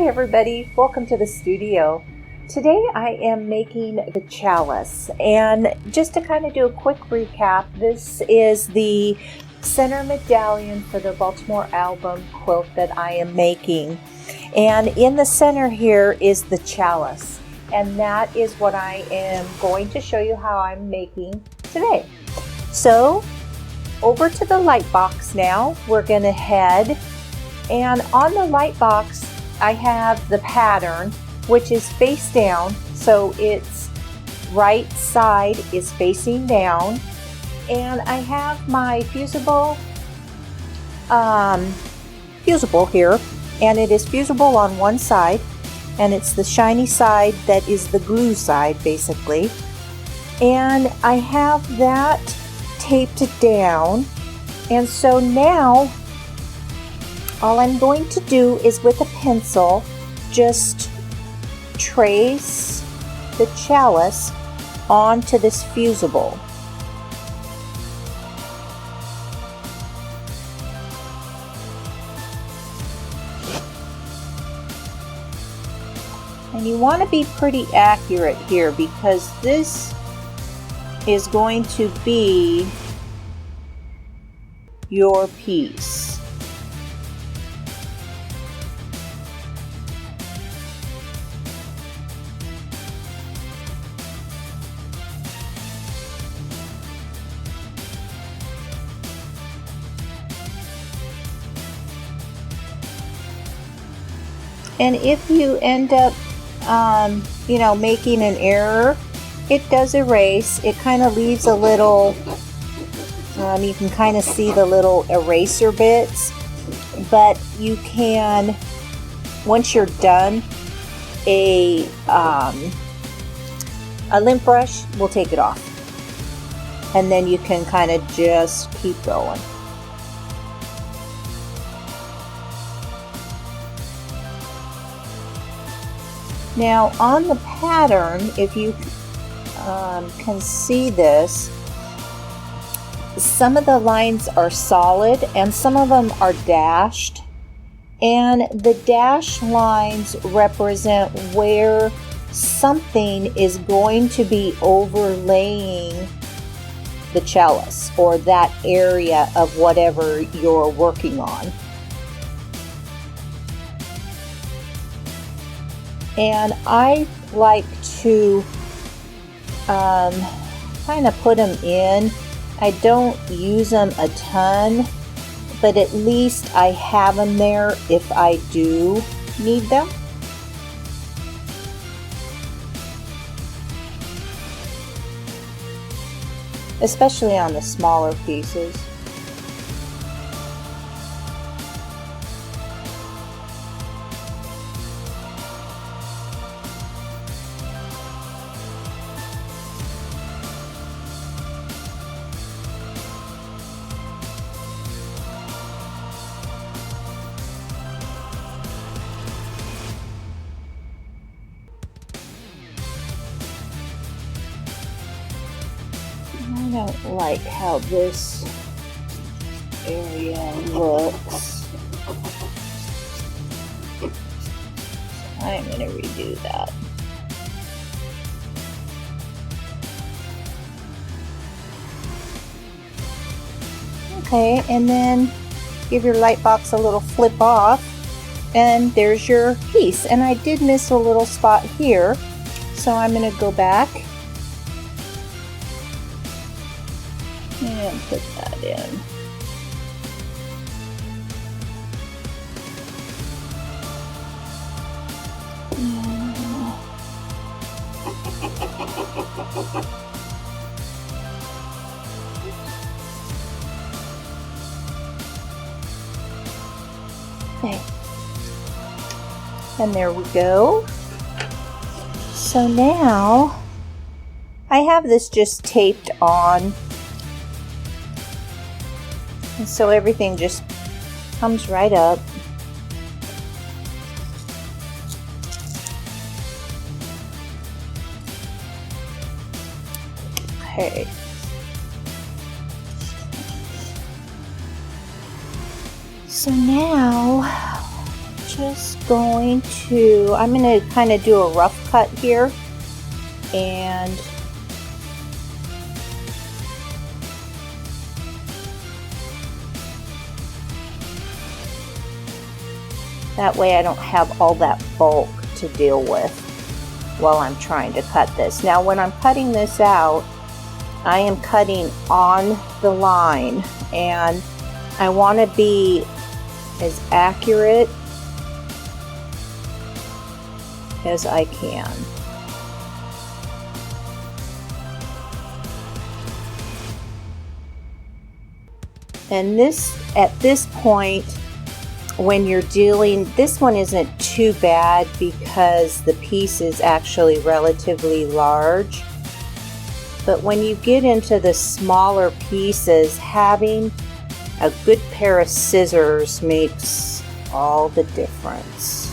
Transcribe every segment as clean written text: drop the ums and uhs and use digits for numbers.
Hi everybody, welcome to the studio. Today I am making the chalice, and just to kind of do a quick recap, this is the center medallion for the Baltimore album quilt that I am making. And in the center here is the chalice, and that is what I am going to show you how I'm making today. So over to the light box now, we're going to head, and on the light box I have the pattern, which is face down, so its right side is facing down, and I have my fusible here, and it is fusible on one side, and it's the shiny side that is the glue side basically, and I have that taped down. And so now all I'm going to do is with a pencil just trace the chalice onto this fusible. And you want to be pretty accurate here because this is going to be your piece. And if you end up making an error, it does erase. It kind of leaves a little, you can kind of see the little eraser bits, but you can, once you're done, a lint brush will take it off, and then you can kind of just keep going. Now on the pattern, if you can see this, some of the lines are solid and some of them are dashed, and the dashed lines represent where something is going to be overlaying the chalice or that area of whatever you're working on. And I like to kind of put them in. I don't use them a ton, but at least I have them there if I do need them. Especially on the smaller pieces. I don't like how this area looks. I'm going to redo that. Okay, and then give your light box a little flip off, and there's your piece. And I did miss a little spot here, so I'm going to go back and put that in. Okay. And there we go. So now I have this just taped on. And so everything just comes right up. Okay. So now just going to, I'm going to kind of do a rough cut here, and that way I don't have all that bulk to deal with while I'm trying to cut this. Now when I'm cutting this out, I am cutting on the line, and I want to be as accurate as I can. And this, at this point, when you're dealing, this one isn't too bad because the piece is actually relatively large. But when you get into the smaller pieces, having a good pair of scissors makes all the difference.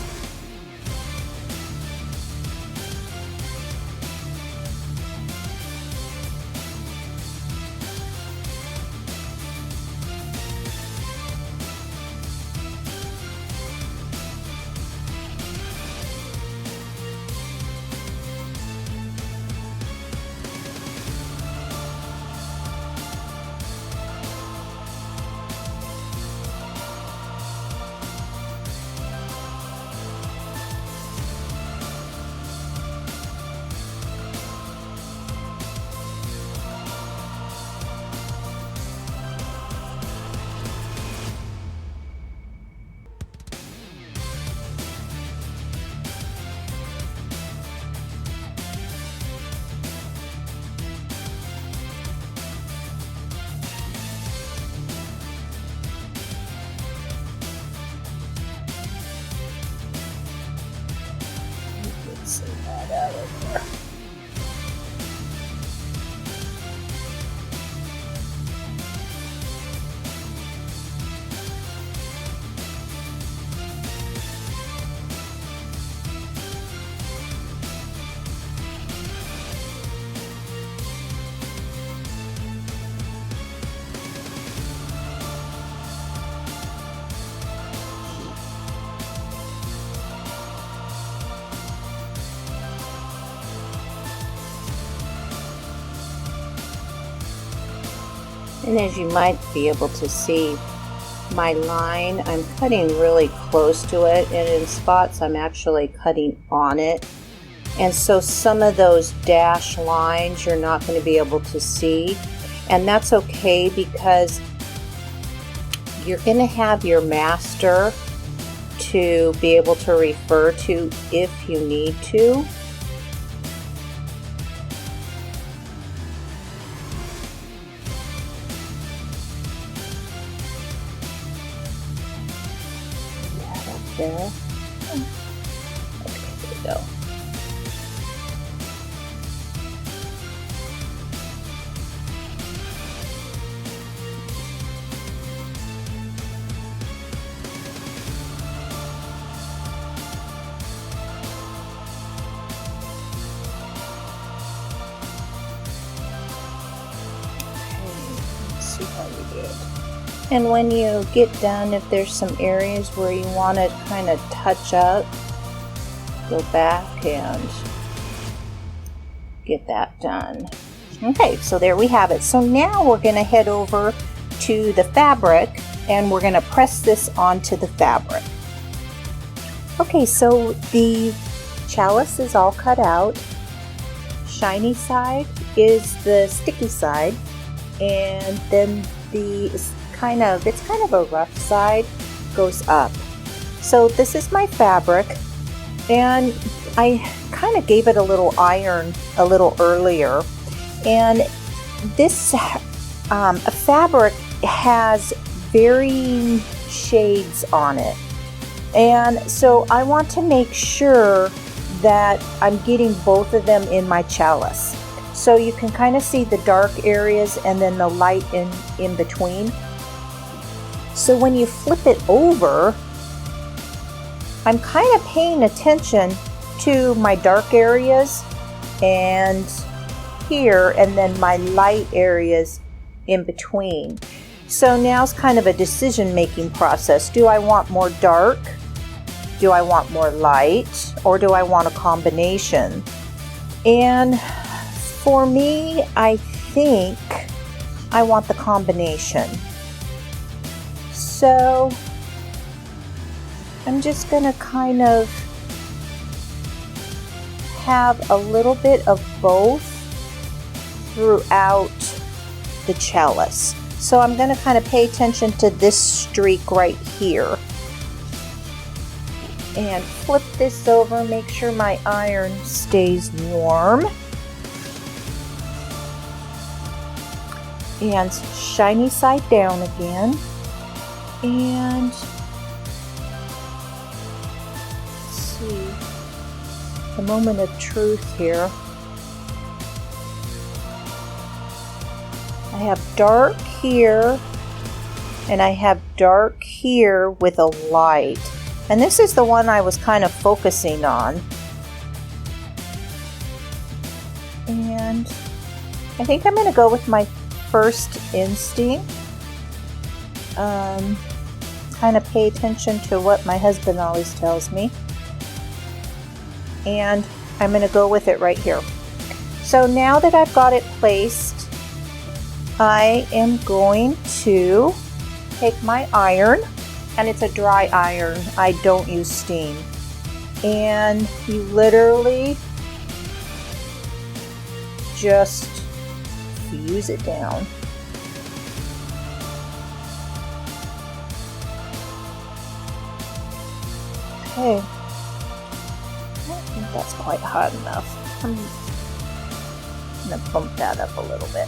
And as you might be able to see, my line, I'm cutting really close to it, and in spots I'm actually cutting on it. And so some of those dash lines you're not going to be able to see. And that's okay, because you're going to have your master to be able to refer to if you need to. There. Okay, there we go. Let's see how we did. And when you get done, if there's some areas where you want to kind of touch up, go back and get that done. Okay, so there we have it. So now we're going to head over to the fabric, and we're going to press this onto the fabric. Okay, so the chalice is all cut out. Shiny side is the sticky side, and then it's kind of a rough side goes up. So this is my fabric, and I kind of gave it a little iron a little earlier, and this fabric has varying shades on it, and so I want to make sure that I'm getting both of them in my chalice. So you can kind of see the dark areas and then the light in between. So when you flip it over, I'm kind of paying attention to my dark areas and here, and then my light areas in between. So now it's kind of a decision-making process. Do I want more dark do I want more light or do I want a combination? And for me, I think I want the combination. So I'm just going to kind of have a little bit of both throughout the chalice. So I'm going to kind of pay attention to this streak right here. And flip this over, make sure my iron stays warm. And shiny side down again. And let's see, the moment of truth here. I have dark here and I have dark here with a light. And this is the one I was kind of focusing on. And I think I'm going to go with my first instinct. Kind of pay attention to what my husband always tells me. And I'm going to go with it right here. So now that I've got it placed, I am going to take my iron, and it's a dry iron. I don't use steam. And you literally just fuse it down. Okay, I think that's quite hot enough. I'm going to bump that up a little bit.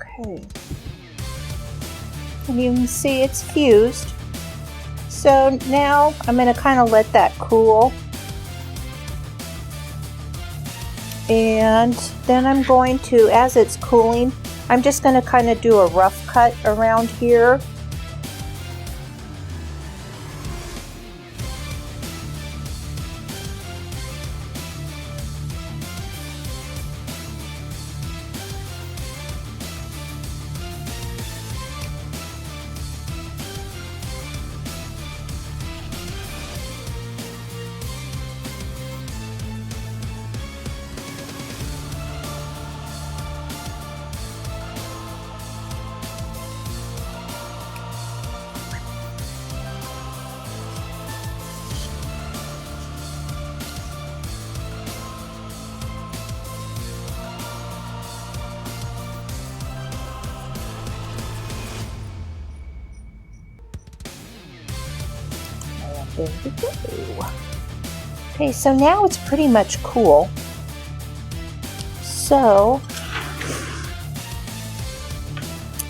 Okay, and you can see it's fused. So now I'm going to kind of let that cool. And then I'm going to, as it's cooling, I'm just going to kind of do a rough cut around here. There we go. Okay, so now it's pretty much cool. So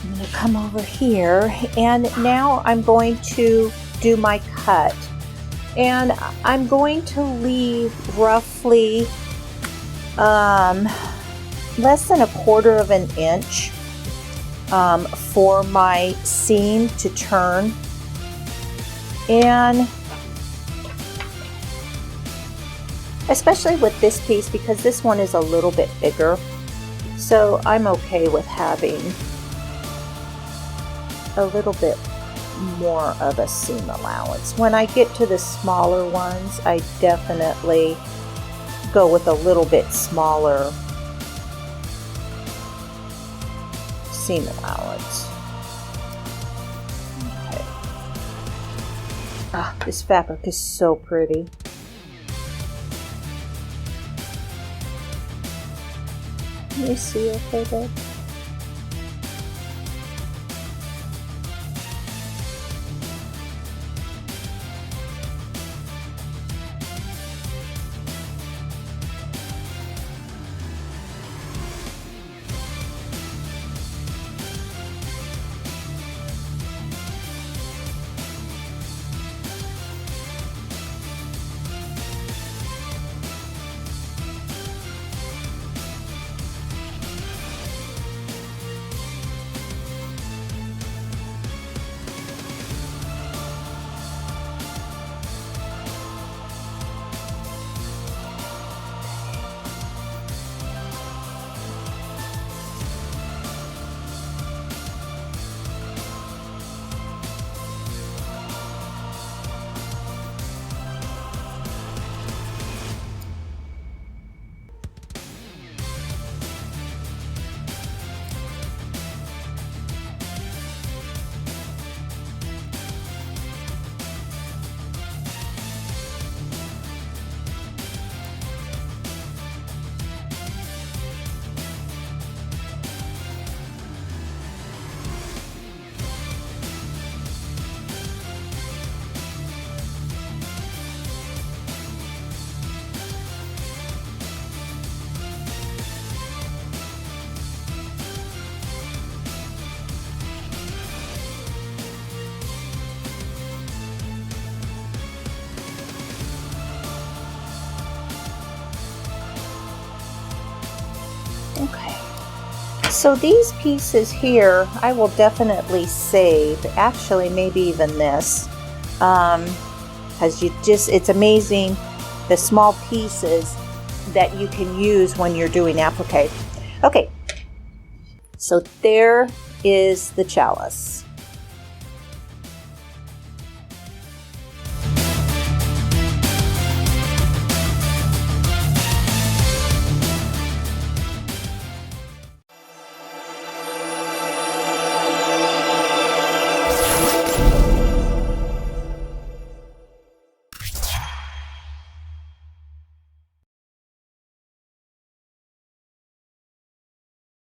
I'm going to come over here, and now I'm going to do my cut. And I'm going to leave roughly less than 1/4 of an inch for my seam to turn. And especially with this piece, because this one is a little bit bigger, so I'm okay with having a little bit more of a seam allowance. When I get to the smaller ones, I definitely go with a little bit smaller seam allowance. Okay. Ah, this fabric is so pretty. Can you see okay, babe? So these pieces here, I will definitely save. Actually, maybe even this. Because it's amazing the small pieces that you can use when you're doing applique. Okay, so there is the chalice.